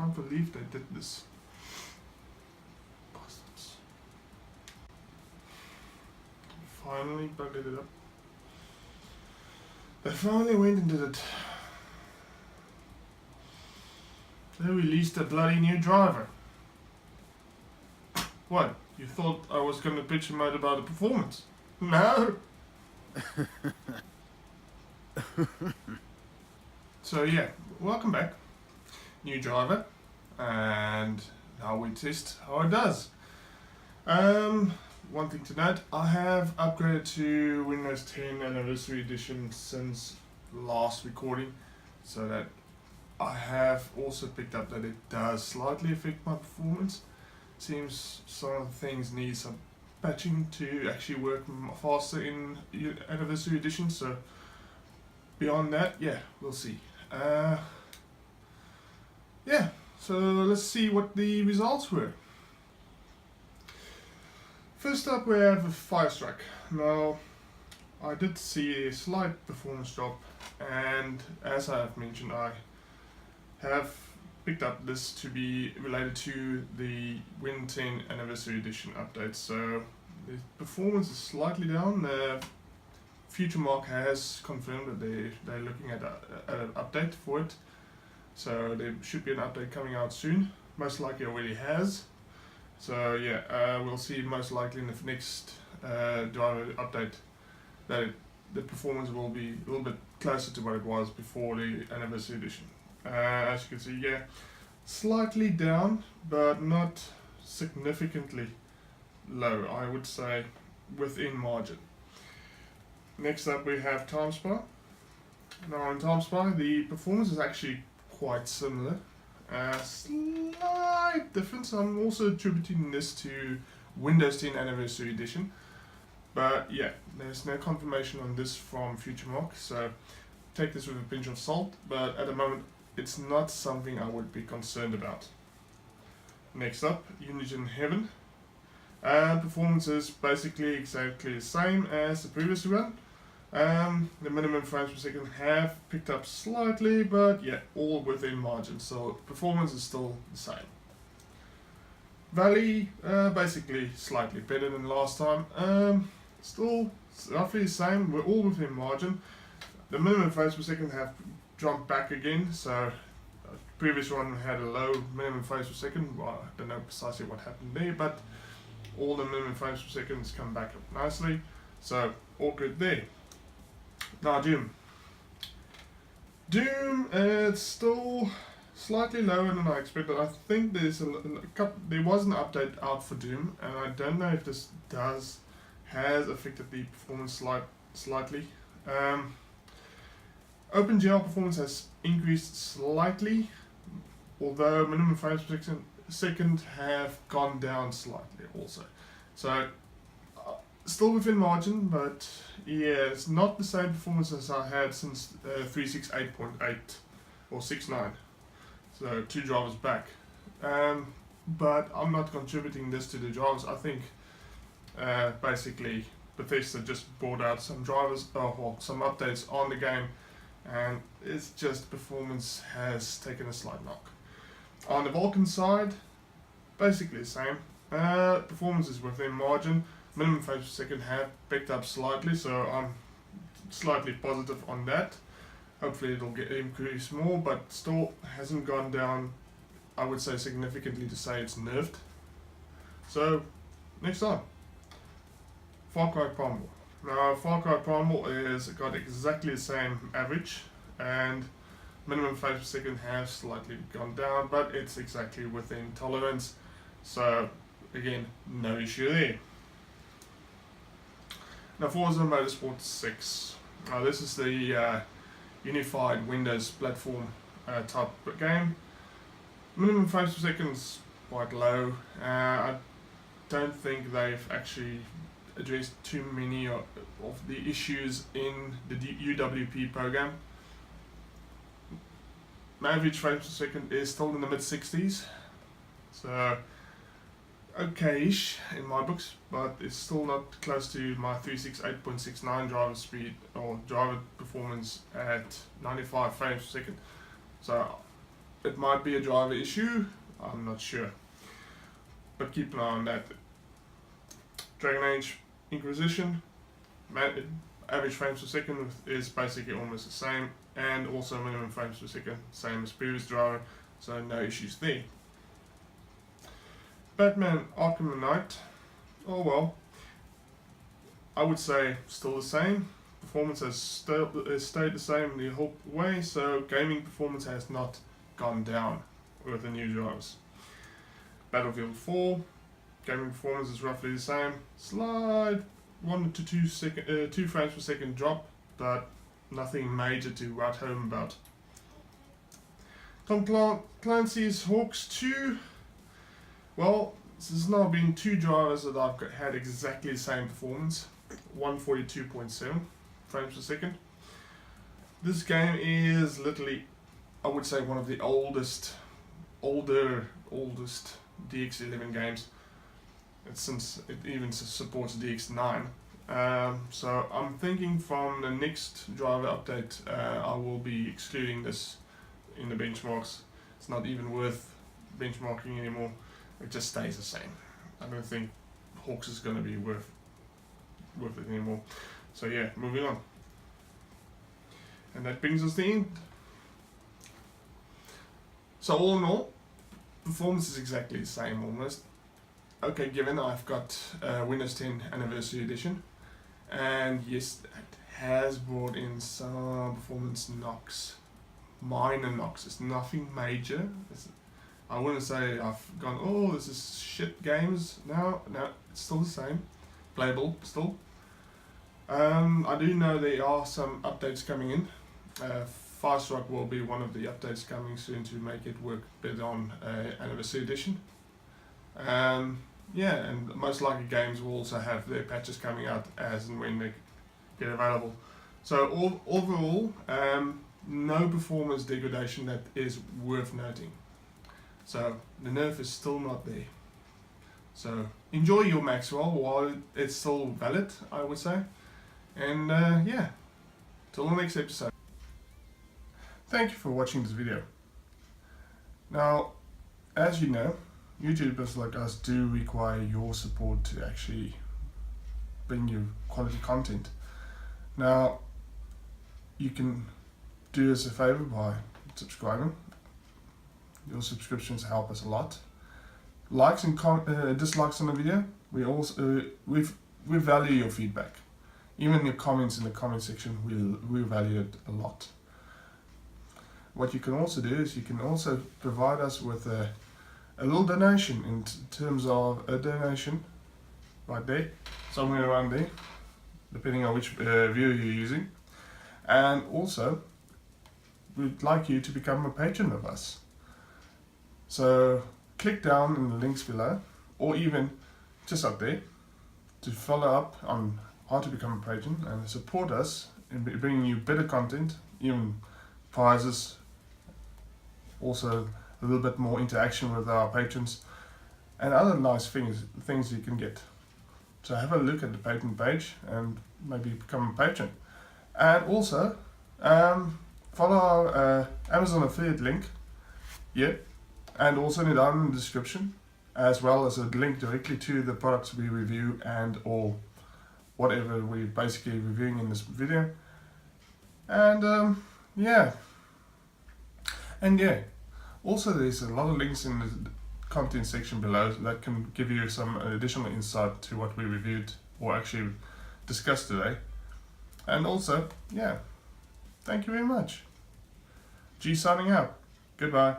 can't believe they did this. Bastards. Finally bugged it up. They finally went and did it. They released a bloody new driver. What? You thought I was going to bitch him out about the performance? No! So yeah, welcome back. New driver. And now we test how it does. One thing to note, I have upgraded to Windows 10 Anniversary Edition since last recording, so that I have also picked up that it does slightly affect my performance. Seems some of the things need some patching to actually work faster in Anniversary Edition, so beyond that, yeah, we'll see. Yeah, so let's see what the results were. First up we have a Firestrike. Now, I did see a slight performance drop, and as I have mentioned, I have picked up this to be related to the Win 10 Anniversary Edition update. So the performance is slightly down. FutureMark has confirmed that they're looking at an update for it. So there should be an update coming out soon. Most likely already has. So yeah, we'll see most likely in the next driver update that the performance will be a little bit closer to what it was before the Anniversary Edition. As you can see, yeah, slightly down, but not significantly low. I would say within margin. Next up we have TimeSpy. Now in TimeSpy the performance is actually quite similar. Slight difference. I'm also attributing this to Windows 10 Anniversary Edition, but yeah, there's no confirmation on this from FutureMark, so take this with a pinch of salt, but at the moment it's not something I would be concerned about. Next up, Unison Heaven. Performance is basically exactly the same as the previous one. The minimum frames per second have picked up slightly, but yeah, all within margin, so performance is still the same. Valley, basically slightly better than last time. Still roughly the same, we're all within margin. The minimum frames per second have jumped back again, so previous one had a low minimum frames per second. Well, I don't know precisely what happened there, but all the minimum frames per second has come back up nicely, so all good there. Now Doom, it's still slightly lower than I expected. I think there was an update out for Doom, and I don't know if this has affected the performance slightly. OpenGL performance has increased slightly, although minimum frames per second have gone down slightly also. So still within margin, but yeah, it's not the same performance as I had since 368.8 or 6.9. So 2 drivers back. But I'm not contributing this to the drivers. I think basically Bethesda just brought out some drivers or some updates on the game, and it's just performance has taken a slight knock. On the Vulkan side, basically the same. Performance is within margin. Minimum frames per second have picked up slightly, so I'm slightly positive on that. Hopefully it'll get increased more, but still hasn't gone down, I would say, significantly to say it's nerfed. So next on, Far Cry Primal. Now Far Cry Primal is got exactly the same average, and minimum frames per second have slightly gone down, but it's exactly within tolerance. So again, no issue there. Now Forza Motorsport 6. Now this is the unified Windows platform type game. Minimum frames per second is quite low. I don't think they've actually addressed too many of the issues in the UWP program. My average frames per second is still in the mid-60s, so okay-ish in my books, but it's still not close to my 368.69 driver speed or driver performance at 95 frames per second. So it might be a driver issue, I'm not sure. But keep an eye on that. Dragon Age Inquisition, average frames per second is basically almost the same, and also minimum frames per second, same as previous driver, so no issues there. Batman Arkham Knight, oh well, I would say still the same. Performance has stayed the same the whole way, so gaming performance has not gone down with the new drivers. Battlefield 4, gaming performance is roughly the same, slight 1 to 2 frames per second drop, but nothing major to write home about. Tom Clancy's Hawks 2, well, this has now been 2 drivers that I've had exactly the same performance, 142.7 frames per second. This game is literally, I would say, one of the oldest DX11 games. Since it even supports DX9. So I'm thinking from the next driver update I will be excluding this in the benchmarks. It's not even worth benchmarking anymore. It just stays the same. I don't think Hawks is going to be worth it anymore. So yeah, moving on. And that brings us to the end. So all in all, performance is exactly the same almost. Okay, given I've got Windows 10 Anniversary Edition, and yes, it has brought in some performance knocks, minor knocks. It's nothing major. I wouldn't say I've gone, oh, this is shit games. No, it's still the same, playable still. I do know there are some updates coming in. Fast Rock will be one of the updates coming soon to make it work better on Anniversary Edition. Yeah, and most likely games will also have their patches coming out as and when they get available. So overall, no performance degradation that is worth noting. So the nerf is still not there. So enjoy your Maxwell while it's still valid, I would say. And yeah, till the next episode. Thank you for watching this video. Now, as you know, YouTubers like us do require your support to actually bring you quality content. Now, you can do us a favor by subscribing. Your subscriptions help us a lot. Likes and dislikes on the video, we value your feedback. Even your comments in the comment section, we value it a lot. What you can also do is you can also provide us with a little donation in terms of a donation right there, somewhere around there, depending on which viewer you're using. And also, we'd like you to become a patron of us. So click down in the links below, or even just up there, to follow up on how to become a patron and support us in bringing you better content, even prizes, also a little bit more interaction with our patrons, and other nice things you can get. So have a look at the patron page and maybe become a patron. And also follow our Amazon affiliate link here, and also down in the description, as well as a link directly to the products we review and or whatever we're basically reviewing in this video. And yeah. Also, there's a lot of links in the content section below that can give you some additional insight to what we reviewed or actually discussed today. And also, yeah, thank you very much. G signing out. Goodbye.